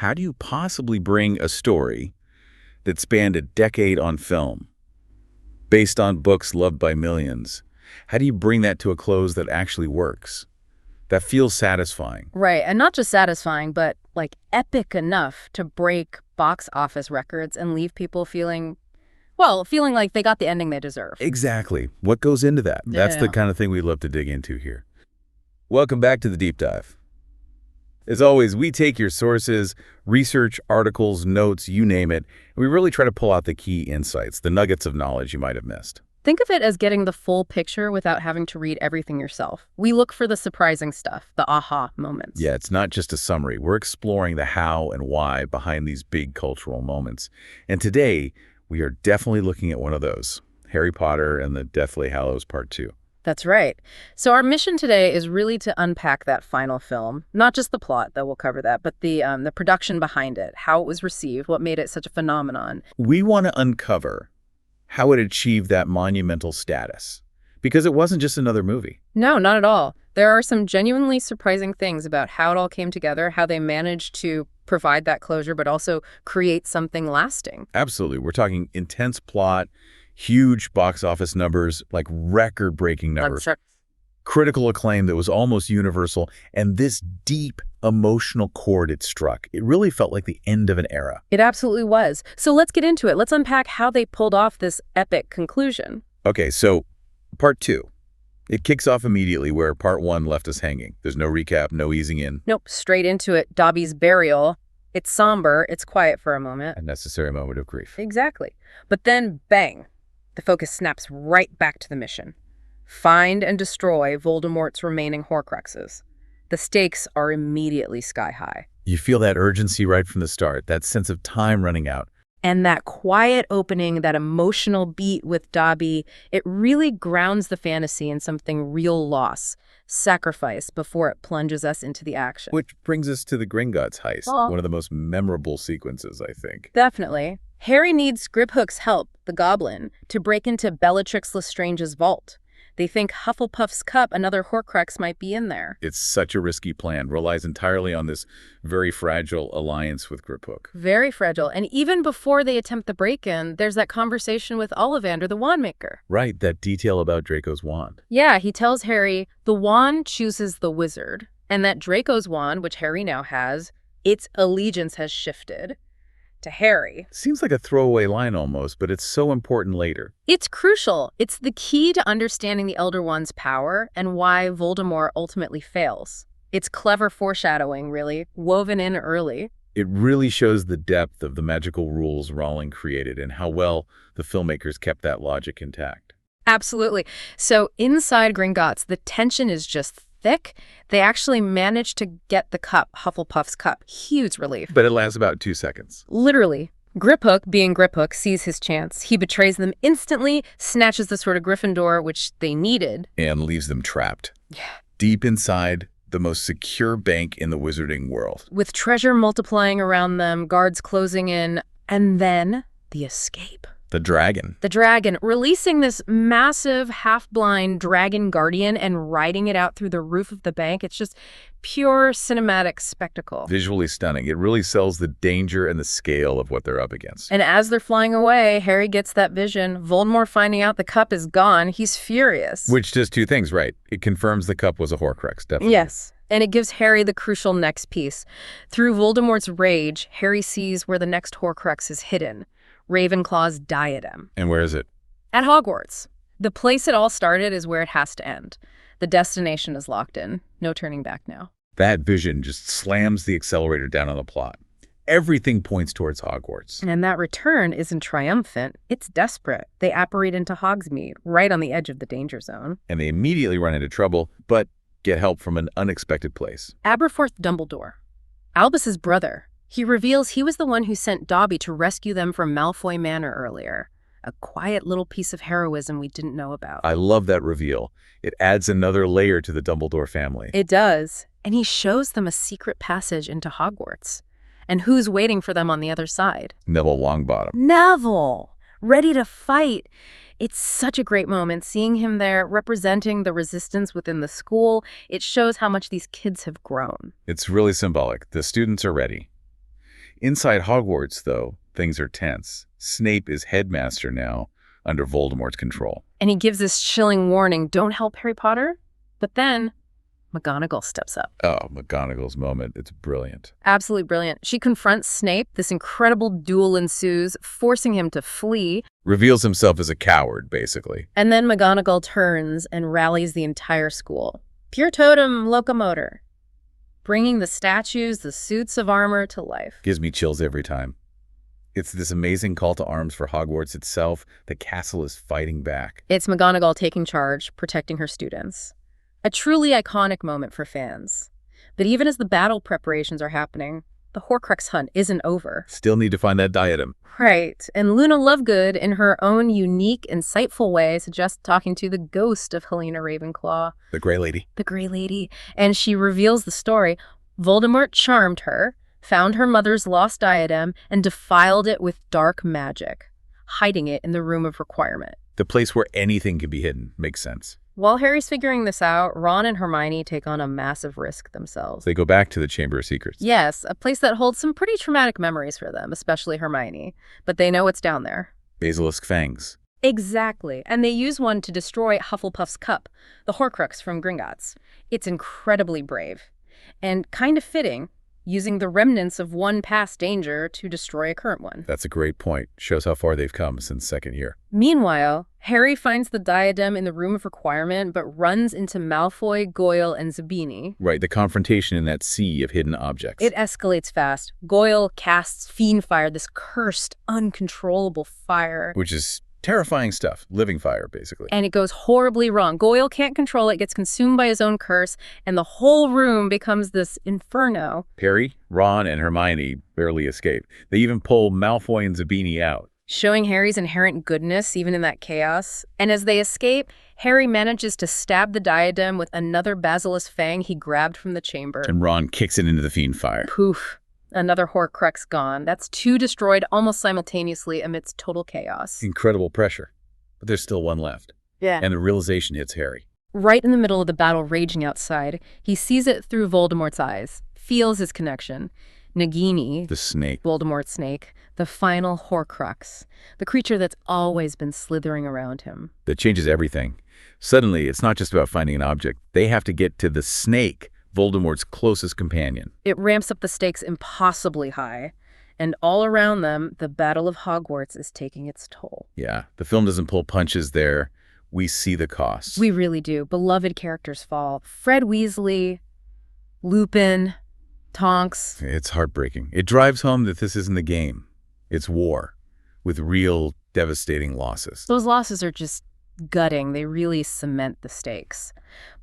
how do you possibly bring a story that spanned a decade on film, based on books loved by millions? How do you bring that to a close that actually works, that feels satisfying? Right, and not just satisfying, but like epic enough to break box office records and leave people feeling like they got the ending they deserve. Exactly. What goes into that? That's the kind of thing we love to dig into here. Welcome back to the Deep Dive. As always, we take your sources, research, articles, notes, you name it, and we really try to pull out the key insights, the nuggets of knowledge you might have missed. Think of it as getting the full picture without having to read everything yourself. We look for the surprising stuff, the aha moments. Yeah, it's not just a summary. We're exploring the how and why behind these big cultural moments. And today, we are definitely looking at one of those, Harry Potter and the Deathly Hallows Part 2. That's right. So our mission today is really to unpack that final film, not just the plot, though we'll cover that, but the production behind it, how it was received, what made it such a phenomenon. We want to uncover how it achieved that monumental status, because it wasn't just another movie. No, not at all. There are some genuinely surprising things about how it all came together, how they managed to provide that closure, but also create something lasting. Absolutely. We're talking intense plot, huge box office numbers, like record-breaking numbers, critical acclaim that was almost universal, and this deep emotional chord it struck. It really felt like the end of an era. It absolutely was. So let's get into it. Let's unpack how they pulled off this epic conclusion. Okay, so Part 2. It kicks off immediately where Part 1 left us hanging. There's no recap, no easing in. Nope, straight into it. Dobby's burial. It's somber. It's quiet for a moment. A necessary moment of grief. Exactly. But then, bang, the focus snaps right back to the mission. Find and destroy Voldemort's remaining Horcruxes. The stakes are immediately sky high. You feel that urgency right from the start, that sense of time running out. And that quiet opening, that emotional beat with Dobby, it really grounds the fantasy in something real loss, sacrifice, before it plunges us into the action. Which brings us to the Gringotts heist, one of the most memorable sequences, I think. Definitely. Harry needs Griphook's help, the goblin, to break into Bellatrix Lestrange's vault. They think Hufflepuff's cup, another Horcrux, might be in there. It's such a risky plan, relies entirely on this very fragile alliance with Griphook. Very fragile. And even before they attempt the break-in, there's that conversation with Ollivander, the wandmaker. Right, that detail about Draco's wand. Yeah, he tells Harry the wand chooses the wizard, and that Draco's wand, which Harry now has, its allegiance has shifted to Harry. Seems like a throwaway line almost, but it's so important later. It's crucial. It's the key to understanding the Elder One's power and why Voldemort ultimately fails. It's clever foreshadowing, really, woven in early. It really shows the depth of the magical rules Rowling created and how well the filmmakers kept that logic intact. Absolutely. So inside Gringotts, the tension is just thick. They actually managed to get the cup, Hufflepuff's cup. Huge relief. But it lasts about 2 seconds. Literally. Griphook, being Griphook, sees his chance. He betrays them instantly, snatches the sword of Gryffindor, which they needed. And leaves them trapped. Yeah. Deep inside the most secure bank in the wizarding world. With treasure multiplying around them, guards closing in, and then the escape. The dragon. The dragon, releasing this massive, half-blind dragon guardian and riding it out through the roof of the bank. It's just pure cinematic spectacle. Visually stunning. It really sells the danger and the scale of what they're up against. And as they're flying away, Harry gets that vision. Voldemort finding out the cup is gone. He's furious. Which does two things, right? It confirms the cup was a Horcrux, definitely. Yes. And it gives Harry the crucial next piece. Through Voldemort's rage, Harry sees where the next Horcrux is hidden. Ravenclaw's diadem. And where is it? At Hogwarts. The place it all started is where it has to end. The destination is locked in. No turning back now. That vision just slams the accelerator down on the plot. Everything points towards Hogwarts. And that return isn't triumphant. It's desperate. They apparate into Hogsmeade, right on the edge of the danger zone. And they immediately run into trouble, but get help from an unexpected place. Aberforth Dumbledore, Albus's brother. He reveals he was the one who sent Dobby to rescue them from Malfoy Manor earlier. A quiet little piece of heroism we didn't know about. I love that reveal. It adds another layer to the Dumbledore family. It does. And he shows them a secret passage into Hogwarts. And who's waiting for them on the other side? Neville Longbottom. Neville! Ready to fight. It's such a great moment seeing him there representing the resistance within the school. It shows how much these kids have grown. It's really symbolic. The students are ready. Inside Hogwarts, though, things are tense. Snape is headmaster now, under Voldemort's control. And he gives this chilling warning, don't help Harry Potter. But then McGonagall steps up. Oh, McGonagall's moment. It's brilliant. Absolutely brilliant. She confronts Snape. This incredible duel ensues, forcing him to flee. Reveals himself as a coward, basically. And then McGonagall turns and rallies the entire school. Pure totem locomotor. Bringing the statues, the suits of armor to life. Gives me chills every time. It's this amazing call to arms for Hogwarts itself. The castle is fighting back. It's McGonagall taking charge, protecting her students. A truly iconic moment for fans. But even as the battle preparations are happening, the Horcrux hunt isn't over. Still need to find that diadem. Right. And Luna Lovegood, in her own unique, insightful way, suggests talking to the ghost of Helena Ravenclaw. The Grey Lady. The Grey Lady. And she reveals the story. Voldemort charmed her, found her mother's lost diadem, and defiled it with dark magic, hiding it in the Room of Requirement. The place where anything can be hidden. Makes sense. While Harry's figuring this out, Ron and Hermione take on a massive risk themselves. They go back to the Chamber of Secrets. Yes, a place that holds some pretty traumatic memories for them, especially Hermione. But they know what's down there. Basilisk fangs. Exactly. And they use one to destroy Hufflepuff's cup, the Horcrux from Gringotts. It's incredibly brave. And kind of fitting, using the remnants of one past danger to destroy a current one. That's a great point. Shows how far they've come since second year. Meanwhile, Harry finds the diadem in the Room of Requirement, but runs into Malfoy, Goyle, and Zabini. Right, the confrontation in that sea of hidden objects. It escalates fast. Goyle casts Fiend Fire, this cursed, uncontrollable fire. Which is terrifying stuff. Living fire, basically. And it goes horribly wrong. Goyle can't control it, gets consumed by his own curse, and the whole room becomes this inferno. Harry, Ron, and Hermione barely escape. They even pull Malfoy and Zabini out. Showing Harry's inherent goodness even in that chaos. And as they escape, Harry manages to stab the diadem with another basilisk fang he grabbed from the chamber. And Ron kicks it into the Fiend Fire. Poof. Another Horcrux gone. That's two destroyed almost simultaneously amidst total chaos. Incredible pressure. But there's still one left. Yeah. And the realization hits Harry. Right in the middle of the battle raging outside, he sees it through Voldemort's eyes, feels his connection. Nagini, the snake. Voldemort's snake, the final Horcrux, the creature that's always been slithering around him. That changes everything. Suddenly, it's not just about finding an object. They have to get to the snake, Voldemort's closest companion. It ramps up the stakes impossibly high. And all around them, the Battle of Hogwarts is taking its toll. Yeah, the film doesn't pull punches there. We see the costs. We really do. Beloved characters fall. Fred Weasley, Lupin, Tonks. It's heartbreaking. It drives home that this isn't the game. It's war, with real devastating losses. Those losses are just gutting. They really cement the stakes.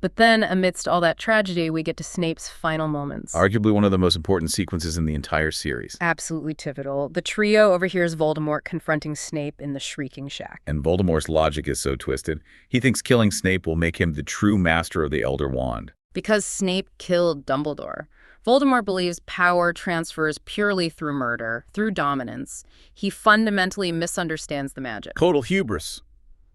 But then, amidst all that tragedy, we get to Snape's final moments. Arguably one of the most important sequences in the entire series. Absolutely pivotal. The trio overhears Voldemort confronting Snape in the Shrieking Shack. And Voldemort's logic is so twisted. He thinks killing Snape will make him the true master of the Elder Wand. Because Snape killed Dumbledore. Voldemort believes power transfers purely through murder, through dominance. He fundamentally misunderstands the magic. Total hubris.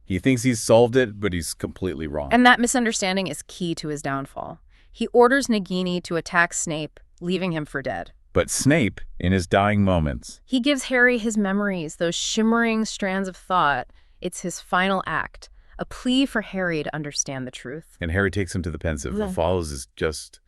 He thinks he's solved it, but he's completely wrong. And that misunderstanding is key to his downfall. He orders Nagini to attack Snape, leaving him for dead. But Snape, in his dying moments... He gives Harry his memories, those shimmering strands of thought. It's his final act, a plea for Harry to understand the truth. And Harry takes him to the pensive. What follows is just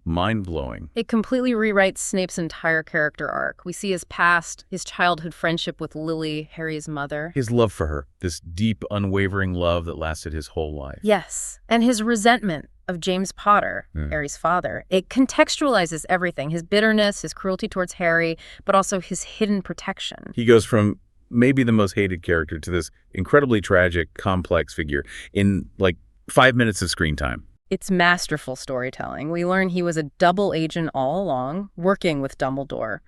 mind-blowing. It completely rewrites Snape's entire character arc. We see his past, his childhood friendship with Lily, Harry's mother. His love for her, this deep, unwavering love that lasted his whole life. Yes, and his resentment of James Potter, Harry's father. It contextualizes everything, his bitterness, his cruelty towards Harry, but also his hidden protection. He goes from maybe the most hated character to this incredibly tragic, complex figure in, like, 5 minutes of screen time. It's masterful storytelling. We learn he was a double agent all along, working with Dumbledore,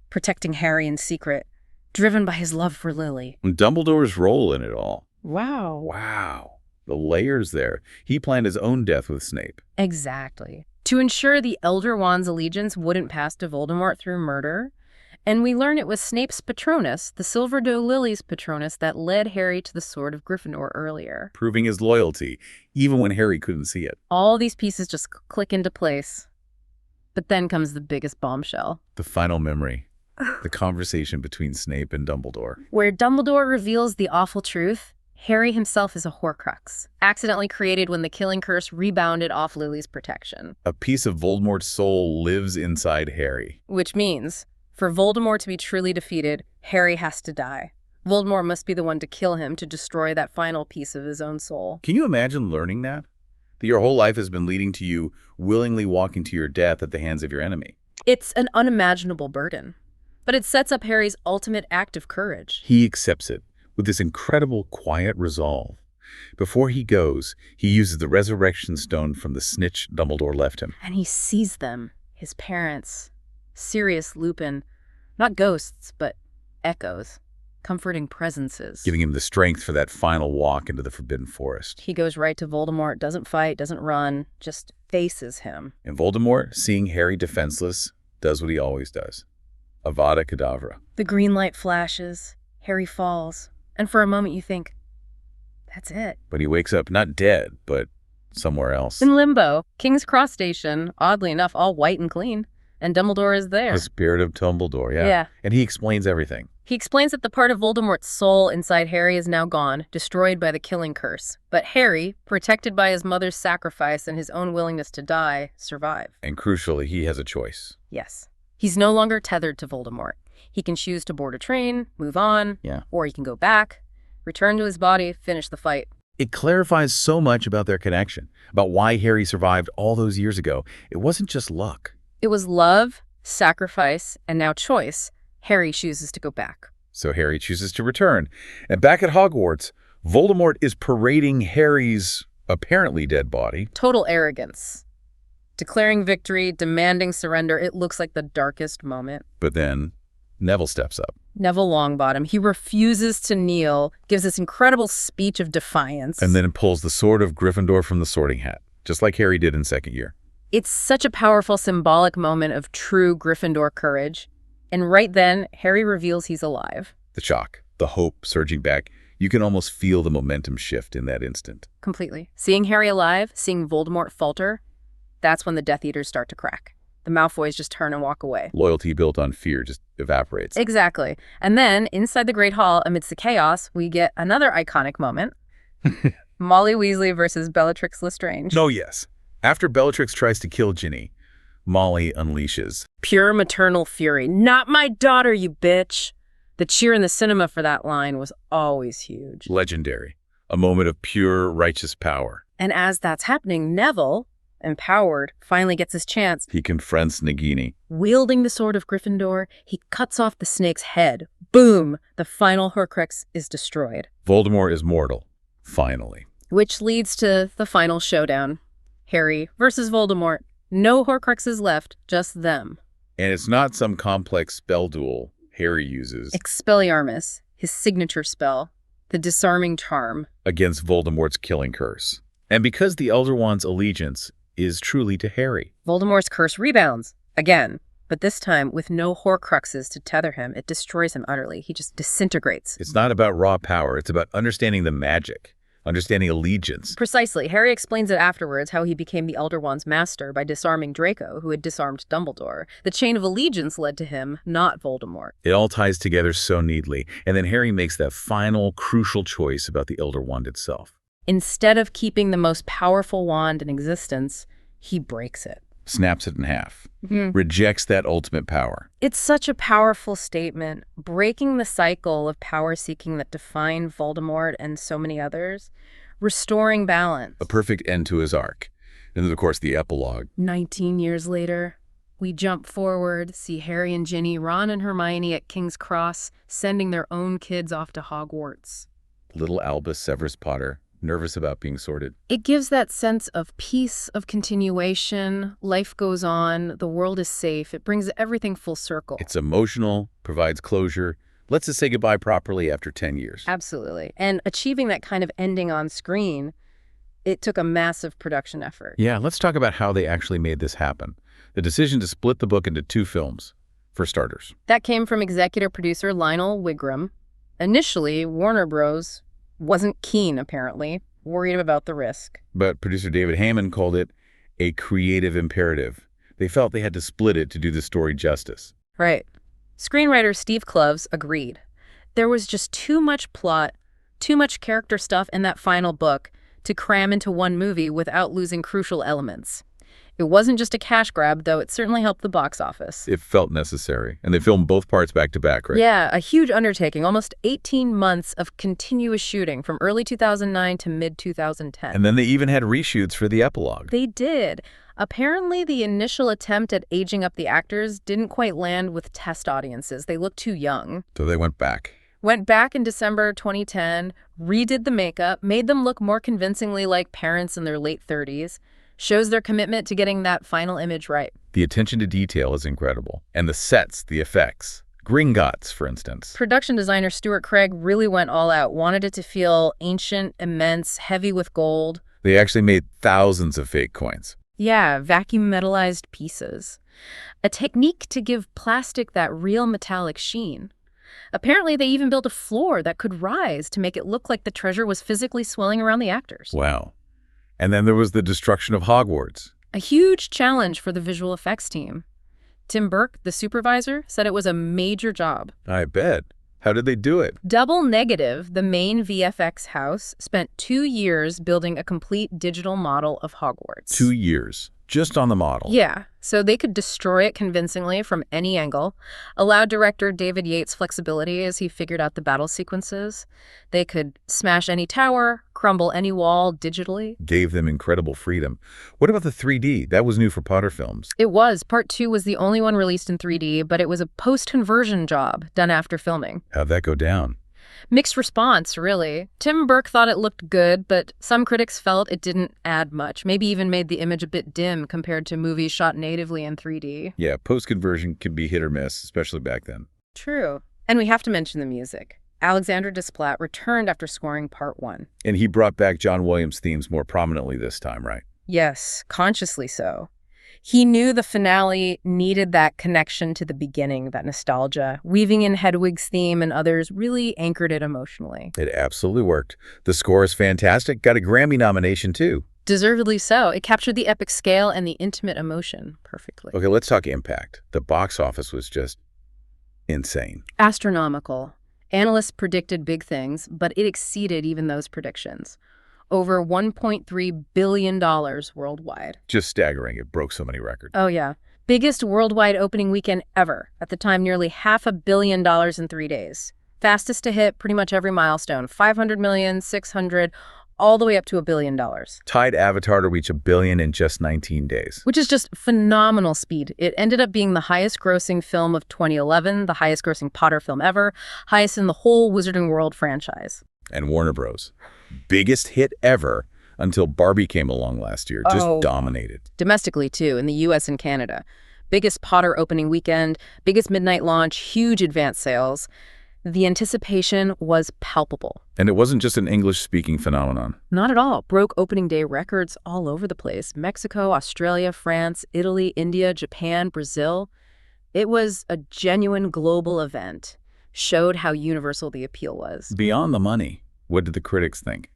protecting Harry in secret, driven by his love for Lily. And Dumbledore's role in it all. Wow. Wow. The layers there. He planned his own death with Snape. Exactly. To ensure the Elder Wand's allegiance wouldn't pass to Voldemort through murder. And we learn it was Snape's Patronus, the Silver Doe Lily's Patronus, that led Harry to the Sword of Gryffindor earlier. Proving his loyalty, even when Harry couldn't see it. All these pieces just click into place. But then comes the biggest bombshell. The final memory. The conversation between Snape and Dumbledore. Where Dumbledore reveals the awful truth, Harry himself is a Horcrux, accidentally created when the killing curse rebounded off Lily's protection. A piece of Voldemort's soul lives inside Harry. Which means, for Voldemort to be truly defeated, Harry has to die. Voldemort must be the one to kill him to destroy that final piece of his own soul. Can you imagine learning that? That your whole life has been leading to you willingly walking to your death at the hands of your enemy. It's an unimaginable burden. But it sets up Harry's ultimate act of courage. He accepts it with this incredible quiet resolve. Before he goes, he uses the resurrection stone from the snitch Dumbledore left him. And he sees them, his parents, Sirius, Lupin, not ghosts, but echoes, comforting presences. Giving him the strength for that final walk into the Forbidden Forest. He goes right to Voldemort, doesn't fight, doesn't run, just faces him. And Voldemort, seeing Harry defenseless, does what he always does. Avada Kedavra. The green light flashes, Harry falls, and for a moment you think, that's it. But he wakes up not dead, but somewhere else. In limbo, King's Cross Station, oddly enough, all white and clean, and Dumbledore is there. The spirit of Dumbledore, yeah. Yeah. And he explains everything. He explains that the part of Voldemort's soul inside Harry is now gone, destroyed by the killing curse. But Harry, protected by his mother's sacrifice and his own willingness to die, survive. And crucially, he has a choice. Yes. He's no longer tethered to Voldemort. He can choose to board a train, move on, or he can go back, return to his body, finish the fight. It clarifies so much about their connection, about why Harry survived all those years ago. It wasn't just luck. It was love, sacrifice, and now choice. Harry chooses to go back. So Harry chooses to return. And back at Hogwarts, Voldemort is parading Harry's apparently dead body. Total arrogance. Declaring victory, demanding surrender. It looks like the darkest moment. But then Neville steps up. Neville Longbottom. He refuses to kneel, gives this incredible speech of defiance. And then pulls the sword of Gryffindor from the sorting hat, just like Harry did in second year. It's such a powerful symbolic moment of true Gryffindor courage. And right then, Harry reveals he's alive. The shock, the hope surging back. You can almost feel the momentum shift in that instant. Completely. Seeing Harry alive, seeing Voldemort falter, that's when the Death Eaters start to crack. The Malfoys just turn and walk away. Loyalty built on fear just evaporates. Exactly. And then, inside the Great Hall, amidst the chaos, we get another iconic moment. Molly Weasley versus Bellatrix Lestrange. Oh, yes. After Bellatrix tries to kill Ginny, Molly unleashes pure maternal fury. Not my daughter, you bitch. The cheer in the cinema for that line was always huge. Legendary. A moment of pure righteous power. And as that's happening, Neville, empowered, finally gets his chance. He confronts Nagini. Wielding the sword of Gryffindor, he cuts off the snake's head. Boom! The final Horcrux is destroyed. Voldemort is mortal. Finally. Which leads to the final showdown. Harry versus Voldemort. No Horcruxes left, just them. And it's not some complex spell duel Harry uses. Expelliarmus, his signature spell, the disarming charm. Against Voldemort's killing curse. And because the Elder Wand's allegiance is truly to Harry. Voldemort's curse rebounds, again. But this time, with no Horcruxes to tether him, it destroys him utterly. He just disintegrates. It's not about raw power. It's about understanding the magic. Understanding allegiance. Precisely. Harry explains it afterwards how he became the Elder Wand's master by disarming Draco, who had disarmed Dumbledore. The chain of allegiance led to him, not Voldemort. It all ties together so neatly. And then Harry makes that final, crucial choice about the Elder Wand itself. Instead of keeping the most powerful wand in existence, he breaks it. Snaps it in half. Rejects that ultimate power. It's such a powerful statement, breaking the cycle of power-seeking that defined Voldemort and so many others, restoring balance. A perfect end to his arc. And then, of course, the epilogue. 19 years later, we jump forward, see Harry and Ginny, Ron and Hermione at King's Cross, sending their own kids off to Hogwarts. Little Albus Severus Potter, nervous about being sorted. It gives that sense of peace, of continuation, life goes on, the world is safe. It brings everything full circle. It's emotional, provides closure, lets us say goodbye properly after 10 years. Absolutely. And achieving that kind of ending on screen, it took a massive production effort. Yeah, let's talk about how they actually made this happen. The decision to split the book into 2 films, for starters. That came from executive producer Lionel Wigram. Initially, Warner Bros. Wasn't keen, apparently, worried about the risk. But producer David Heyman called it a creative imperative. They felt they had to split it to do the story justice. Right. Screenwriter Steve Kloves agreed. There was just too much plot, too much character stuff in that final book to cram into one movie without losing crucial elements. It wasn't just a cash grab, though it certainly helped the box office. It felt necessary. And they filmed both parts back to back, right? Yeah, a huge undertaking, almost 18 months of continuous shooting from early 2009 to mid-2010. And then they even had reshoots for the epilogue. They did. Apparently, the initial attempt at aging up the actors didn't quite land with test audiences. They looked too young. So they went back. Went back in December 2010, redid the makeup, made them look more convincingly like parents in their late 30s. Shows their commitment to getting that final image right. The attention to detail is incredible. And the sets, the effects. Gringotts, for instance. Production designer Stuart Craig really went all out, wanted it to feel ancient, immense, heavy with gold. They actually made thousands of fake coins. Yeah, vacuum metallized pieces. A technique to give plastic that real metallic sheen. Apparently, they even built a floor that could rise to make it look like the treasure was physically swirling around the actors. Wow. And then there was the destruction of Hogwarts. A huge challenge for the visual effects team. Tim Burke, the supervisor, said it was a major job. I bet. How did they do it? Double Negative, the main VFX house, spent 2 years building a complete digital model of Hogwarts. 2 years. Just on the model. Yeah, so they could destroy it convincingly from any angle, allowed director David Yates flexibility as he figured out the battle sequences. They could smash any tower, crumble any wall digitally. Gave them incredible freedom. What about the 3D? That was new for Potter films. It was. Part 2 was the only one released in 3D, but it was a post-conversion job done after filming. How'd that go down? Mixed response, really. Tim Burke thought it looked good, but some critics felt it didn't add much, maybe even made the image a bit dim compared to movies shot natively in 3D. Yeah, post-conversion can be hit or miss, especially back then. True. And we have to mention the music. Alexander Desplat returned after scoring Part 1. And he brought back John Williams' themes more prominently this time, right? Yes, consciously so. He knew the finale needed that connection to the beginning, that nostalgia. Weaving in Hedwig's theme and others really anchored it emotionally. It absolutely worked. The score is fantastic. Got a Grammy nomination, too. Deservedly so. It captured the epic scale and the intimate emotion perfectly. Okay, let's talk impact. The box office was just insane. Astronomical. Analysts predicted big things, but it exceeded even those predictions. Over $1.3 billion worldwide. Just staggering. It broke so many records. Oh, yeah. Biggest worldwide opening weekend ever. At the time, nearly $500 million in 3 days. Fastest to hit pretty much every milestone. 500 million, 600, all the way up to $1 billion. Tied Avatar to reach $1 billion in just 19 days. Which is just phenomenal speed. It ended up being the highest grossing film of 2011, the highest grossing Potter film ever, highest in the whole Wizarding World franchise. And Warner Bros. Biggest hit ever until Barbie came along last year. Just dominated. Domestically, too, in the U.S. and Canada. Biggest Potter opening weekend, biggest midnight launch, huge advance sales. The anticipation was palpable. And it wasn't just an English-speaking phenomenon. Not at all. Broke opening day records all over the place. Mexico, Australia, France, Italy, India, Japan, Brazil. It was a genuine global event. Showed how universal the appeal was. Beyond the money, what did the critics think?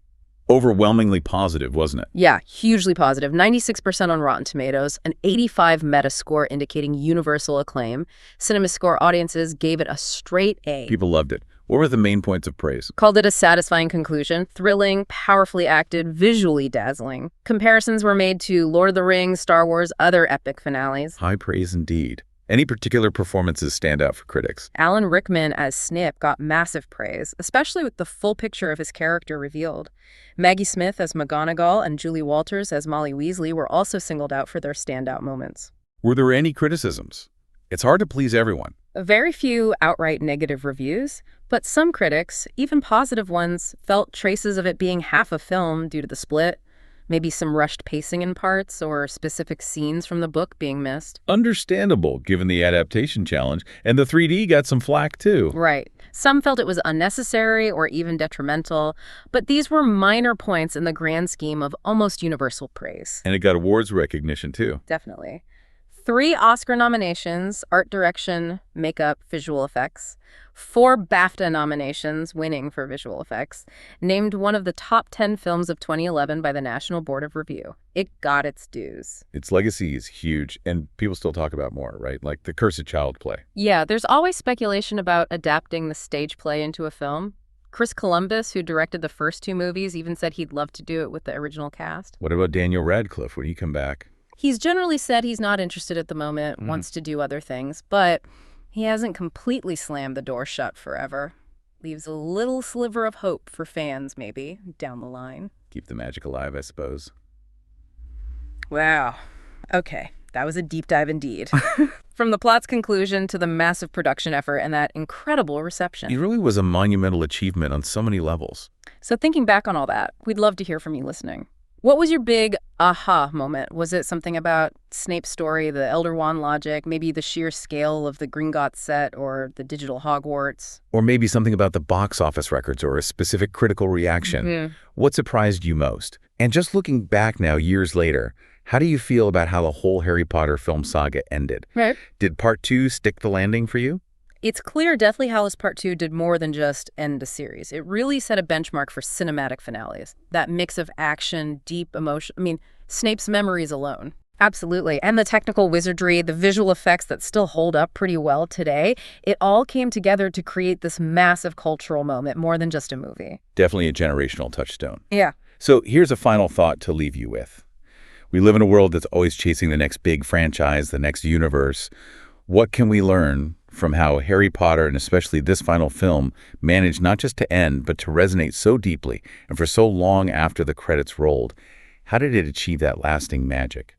Overwhelmingly positive, wasn't it? Yeah, hugely positive. 96% on Rotten Tomatoes, an 85 Metascore indicating universal acclaim. CinemaScore audiences gave it a straight A. People loved it. What were the main points of praise? Called it a satisfying conclusion, thrilling, powerfully acted, visually dazzling. Comparisons were made to Lord of the Rings, Star Wars, other epic finales. High praise indeed. Any particular performances stand out for critics? Alan Rickman as Snip got massive praise, especially with the full picture of his character revealed. Maggie Smith as McGonagall and Julie Walters as Molly Weasley were also singled out for their standout moments. Were there any criticisms? It's hard to please everyone. Very few outright negative reviews, but some critics, even positive ones, felt traces of it being half a film due to the split. Maybe some rushed pacing in parts or specific scenes from the book being missed. Understandable, given the adaptation challenge, and the 3D got some flack, too. Right. Some felt it was unnecessary or even detrimental, but these were minor points in the grand scheme of almost universal praise. And it got awards recognition, too. Definitely. 3 Oscar nominations, art direction, makeup, visual effects. 4 BAFTA nominations, winning for visual effects. Named one of the top 10 films of 2011 by the National Board of Review. It got its dues. Its legacy is huge, and people still talk about more, right? Like the Cursed Child play. Yeah, there's always speculation about adapting the stage play into a film. Chris Columbus, who directed the first 2 movies, even said he'd love to do it with the original cast. What about Daniel Radcliffe when he come back? He's generally said he's not interested at the moment, wants to do other things, but he hasn't completely slammed the door shut forever. Leaves a little sliver of hope for fans, maybe, down the line. Keep the magic alive, I suppose. Wow. Okay, that was a deep dive indeed. From the plot's conclusion to the massive production effort and that incredible reception. It really was a monumental achievement on so many levels. So thinking back on all that, we'd love to hear from you listening. What was your big aha moment? Was it something about Snape's story, the Elder Wand logic, maybe the sheer scale of the Gringotts set or the digital Hogwarts? Or maybe something about the box office records or a specific critical reaction. What surprised you most? And just looking back now, years later, how do you feel about how the whole Harry Potter film saga ended? Right. Did Part 2 stick the landing for you? It's clear Deathly Hallows Part 2 did more than just end a series. It really set a benchmark for cinematic finales. That mix of action, deep emotion. I mean, Snape's memories alone. Absolutely. And the technical wizardry, the visual effects that still hold up pretty well today, it all came together to create this massive cultural moment, more than just a movie. Definitely a generational touchstone. Yeah. So here's a final thought to leave you with. We live in a world that's always chasing the next big franchise, the next universe. What can we learn from how Harry Potter, and especially this final film, managed not just to end, but to resonate so deeply and for so long after the credits rolled? How did it achieve that lasting magic?